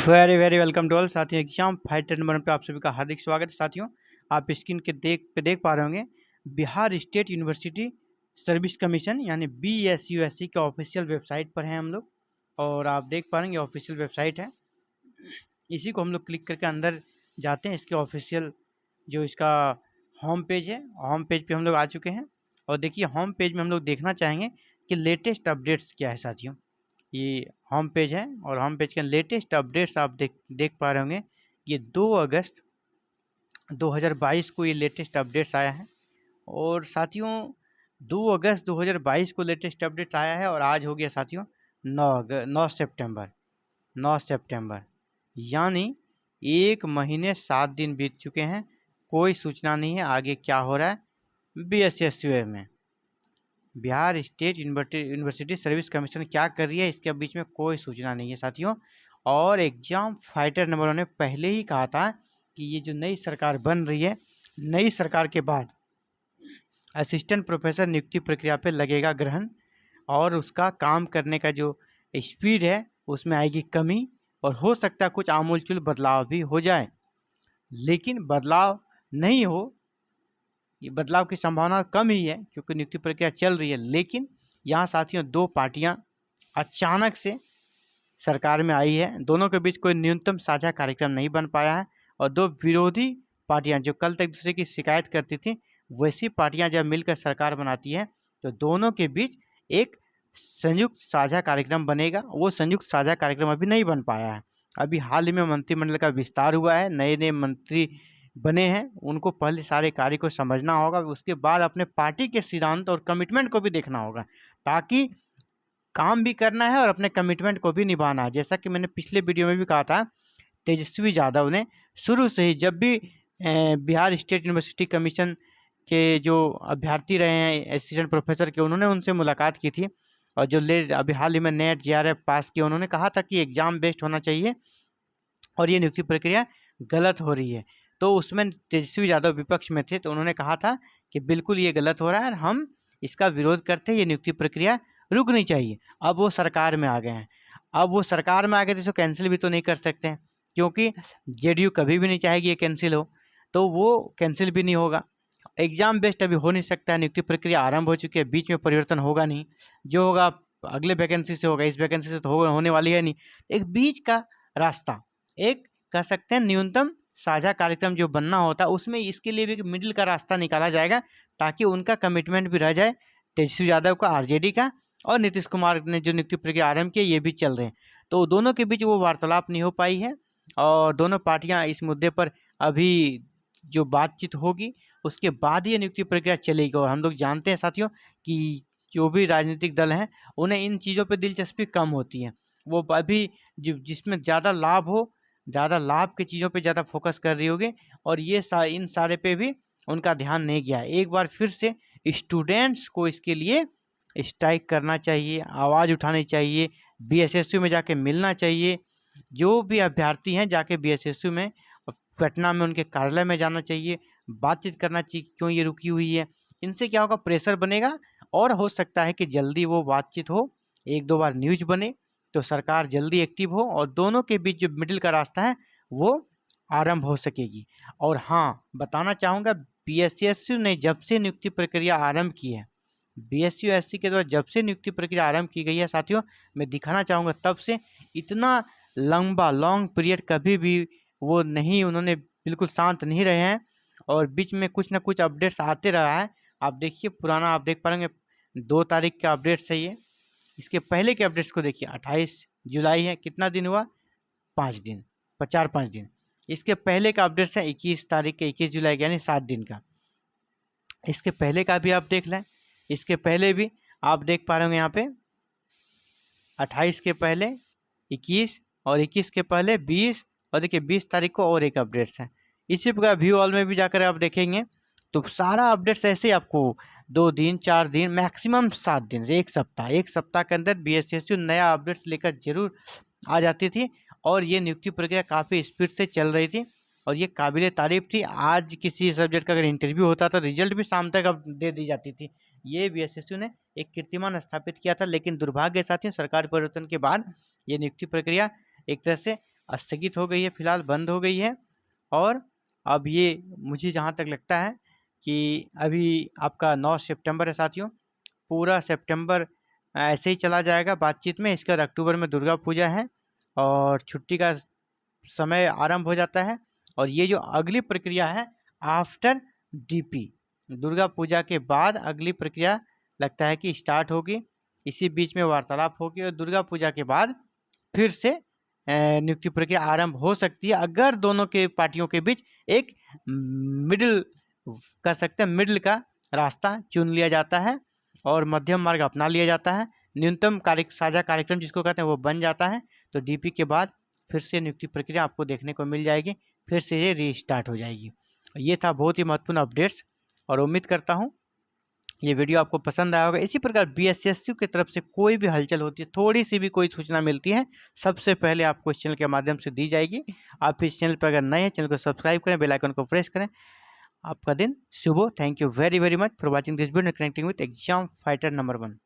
Very very welcome to all साथियों। Exam fighter number पे आप सभी का हार्दिक स्वागत है। साथियों, आप स्क्रीन के देख पा रहे होंगे Bihar state university service commission यानी BSUSC के ऑफिशियल वेबसाइट पर हैं हम लोग, और आप देख पा रहे हैं ऑफिशियल वेबसाइट है। इसी को हम लोग क्लिक करके अंदर जाते हैं। इसके ऑफिशियल जो इसका होम पेज है, होम पेज पे हम लोग आ चुके हैं। और देखिए, होम पेज में हम लोग देखना चाहेंगे कि लेटेस्ट अपडेट्स क्या है। साथियों, ये होम पेज है और होम पेज के लेटेस्ट अपडेट्स आप देख पा रहे होंगे। ये 2 अगस्त 2022 को ये लेटेस्ट अपडेट्स आया है। और साथियों, 2 अगस्त 2022 को लेटेस्ट अपडेट आया है और आज हो गया साथियों 9 सितंबर। 9 सितंबर यानी 1 महीने 7 दिन बीत चुके हैं। कोई सूचना नहीं है आगे क्या हो रहा है BSSUA में। Bihar state university service commission क्या कर रही है, इसके बीच में कोई सूचना नहीं है साथियों। और एग्जाम फाइटर नंबरों ने पहले ही कहा था कि ये जो नई सरकार बन रही है, नई सरकार के बाद असिस्टेंट प्रोफेसर नियुक्ति प्रक्रिया पे लगेगा ग्रहण, और उसका काम करने का जो स्पीड है उसमें आएगी कमी, और हो सकता है कुछ आमूलचूल बदलाव भी हो जाए। लेकिन बदलाव नहीं हो, ये बदलाव की संभावना कम ही है क्योंकि नियुक्ति प्रक्रिया चल रही है। लेकिन यहाँ साथियों 2 पार्टियाँ अचानक से सरकार में आई है। दोनों के बीच कोई न्यूनतम साझा कार्यक्रम नहीं बन पाया है, और 2 विरोधी पार्टियां जो कल तक एक दूसरे की शिकायत करती थी, वैसी पार्टियां जब मिलकर सरकार बनाती है तो दोनों के बीच एक संयुक्त साझा कार्यक्रम बनेगा। वो संयुक्त साझा कार्यक्रम अभी नहीं बन पाया है। अभी हाल ही में मंत्रिमंडल का विस्तार हुआ है, नए नए मंत्री बने हैं, उनको पहले सारे कार्य को समझना होगा, उसके बाद अपने पार्टी के सिद्धांत और कमिटमेंट को भी देखना होगा, ताकि काम भी करना है और अपने कमिटमेंट को भी निभाना है। जैसा कि मैंने पिछले वीडियो में भी कहा था, तेजस्वी यादव ने शुरू से ही जब भी बिहार स्टेट यूनिवर्सिटी कमीशन के जो अभ्यर्थी रहे हैं असिस्टेंट प्रोफेसर के, उन्होंने उनसे मुलाकात की थी। और जो अभी हाल ही में नेट JRF पास किया, उन्होंने कहा था कि एग्ज़ाम बेस्ड होना चाहिए और ये नियुक्ति प्रक्रिया गलत हो रही है। तो उसमें तेजस्वी यादव विपक्ष में थे, तो उन्होंने कहा था कि बिल्कुल ये गलत हो रहा है और हम इसका विरोध करते हैं, ये नियुक्ति प्रक्रिया रुकनी चाहिए। अब वो सरकार में आ गए हैं। अब वो सरकार में आ गए तो इसको कैंसिल भी तो नहीं कर सकते हैं, क्योंकि JDU कभी भी नहीं चाहेगी ये कैंसिल हो, तो वो कैंसिल भी नहीं होगा। एग्ज़ाम बेस्ड अभी हो नहीं सकता है, नियुक्ति प्रक्रिया आरंभ हो चुकी है, बीच में परिवर्तन होगा नहीं। जो होगा अगले वैकेंसी से होगा, इस वैकेंसी से तो होने वाली है नहीं। एक बीच का रास्ता, एक कह सकते हैं न्यूनतम साझा कार्यक्रम जो बनना होता है, उसमें इसके लिए भी मिडिल का रास्ता निकाला जाएगा, ताकि उनका कमिटमेंट भी रह जाए, तेजस्वी यादव का, RJD का, और नीतीश कुमार ने जो नियुक्ति प्रक्रिया आरंभ की ये भी चल रहे हैं। तो दोनों के बीच वो वार्तालाप नहीं हो पाई है, और दोनों पार्टियां इस मुद्दे पर अभी जो बातचीत होगी उसके बाद ये नियुक्ति प्रक्रिया चलेगी। और हम लोग जानते हैं साथियों कि जो भी राजनीतिक दल हैं उन्हें इन चीज़ों पर दिलचस्पी कम होती है। वो अभी जिसमें ज़्यादा लाभ हो, ज़्यादा लाभ की चीज़ों पे ज़्यादा फोकस कर रही होगी, और ये इन सारे पे भी उनका ध्यान नहीं गया है। एक बार फिर से स्टूडेंट्स को इसके लिए स्ट्राइक करना चाहिए, आवाज़ उठानी चाहिए, BSSU में जाके मिलना चाहिए। जो भी अभ्यर्थी हैं जाके BSSU में, पटना में उनके कार्यालय में जाना चाहिए, बातचीत करना चाहिए क्यों ये रुकी हुई है। इनसे क्या होगा, प्रेशर बनेगा, और हो सकता है कि जल्दी वो बातचीत हो, 1-2 बार न्यूज़ बने तो सरकार जल्दी एक्टिव हो, और दोनों के बीच जो मिडिल का रास्ता है वो आरंभ हो सकेगी। और हाँ, बताना चाहूँगा, BSSU ने जब से नियुक्ति प्रक्रिया आरंभ की है, BSUSC के द्वारा जब से नियुक्ति प्रक्रिया आरंभ की गई है साथियों, मैं दिखाना चाहूँगा तब से इतना लॉन्ग पीरियड कभी भी वो नहीं, उन्होंने बिल्कुल शांत नहीं रहे हैं, और बीच में कुछ ना कुछ अपडेट्स आते रहा है। आप देखिए, पुराना आप देख पाएंगे 2 तारीख का अपडेट्स है ये। इसके पहले के अपडेट्स को देखिए, 28 जुलाई है, कितना दिन हुआ, 5 दिन, 4-5 दिन। इसके पहले का अपडेट्स है 21 तारीख के, 21 जुलाई यानी 7 दिन का। इसके पहले का भी आप देख लें, इसके पहले भी आप देख पा रहे होंगे यहाँ पे 28 के पहले 21, और 21 के पहले 20, और देखिए 20 तारीख को और एक अपडेट्स है। इसी प्रकार व्यू ऑल में भी जाकर आप देखेंगे तो सारा अपडेट्स ऐसे आपको 2 दिन, 4 दिन, मैक्सिमम 7 दिन, एक सप्ताह के अंदर BSSU नया अपडेट्स लेकर जरूर आ जाती थी, और ये नियुक्ति प्रक्रिया काफ़ी स्पीड से चल रही थी, और ये काबिल तारीफ थी। आज किसी सब्जेक्ट का अगर इंटरव्यू होता तो रिजल्ट भी शाम तक अब दे दी जाती थी। ये BSSU ने एक कीर्तिमान स्थापित किया था। लेकिन दुर्भाग्य के साथ ही सरकार परिवर्तन के बाद ये नियुक्ति प्रक्रिया एक तरह से स्थगित हो गई है, फिलहाल बंद हो गई है। और अब ये मुझे जहाँ तक लगता है कि अभी आपका 9 सितंबर है साथियों, पूरा सितंबर ऐसे ही चला जाएगा बातचीत में। इसके बाद अक्टूबर में दुर्गा पूजा है और छुट्टी का समय आरंभ हो जाता है। और ये जो अगली प्रक्रिया है आफ्टर डीपी, दुर्गा पूजा के बाद अगली प्रक्रिया लगता है कि स्टार्ट होगी। इसी बीच में वार्तालाप होगी और दुर्गा पूजा के बाद फिर से नियुक्ति प्रक्रिया आरंभ हो सकती है, अगर दोनों के पार्टियों के बीच एक मिडिल कह सकते हैं मिडिल का रास्ता चुन लिया जाता है और मध्यम मार्ग अपना लिया जाता है। न्यूनतम साझा कार्यक्रम जिसको कहते हैं वो बन जाता है। तो डीपी के बाद फिर से नियुक्ति प्रक्रिया आपको देखने को मिल जाएगी, फिर से ये रीस्टार्ट हो जाएगी। ये था बहुत ही महत्वपूर्ण अपडेट्स और उम्मीद करता हूँ ये वीडियो आपको पसंद आया होगा। इसी प्रकार बीएसएसयू की तरफ से कोई भी हलचल होती है, थोड़ी सी भी कोई सूचना मिलती है, सबसे पहले आपको इस चैनल के माध्यम से दी जाएगी। आप इस चैनल पर अगर नए हैं, चैनल को सब्सक्राइब करें, बेल आइकन को प्रेस करें। आपका दिन शुभ हो। Thank you very very much for watching this video connecting with exam fighter number 1।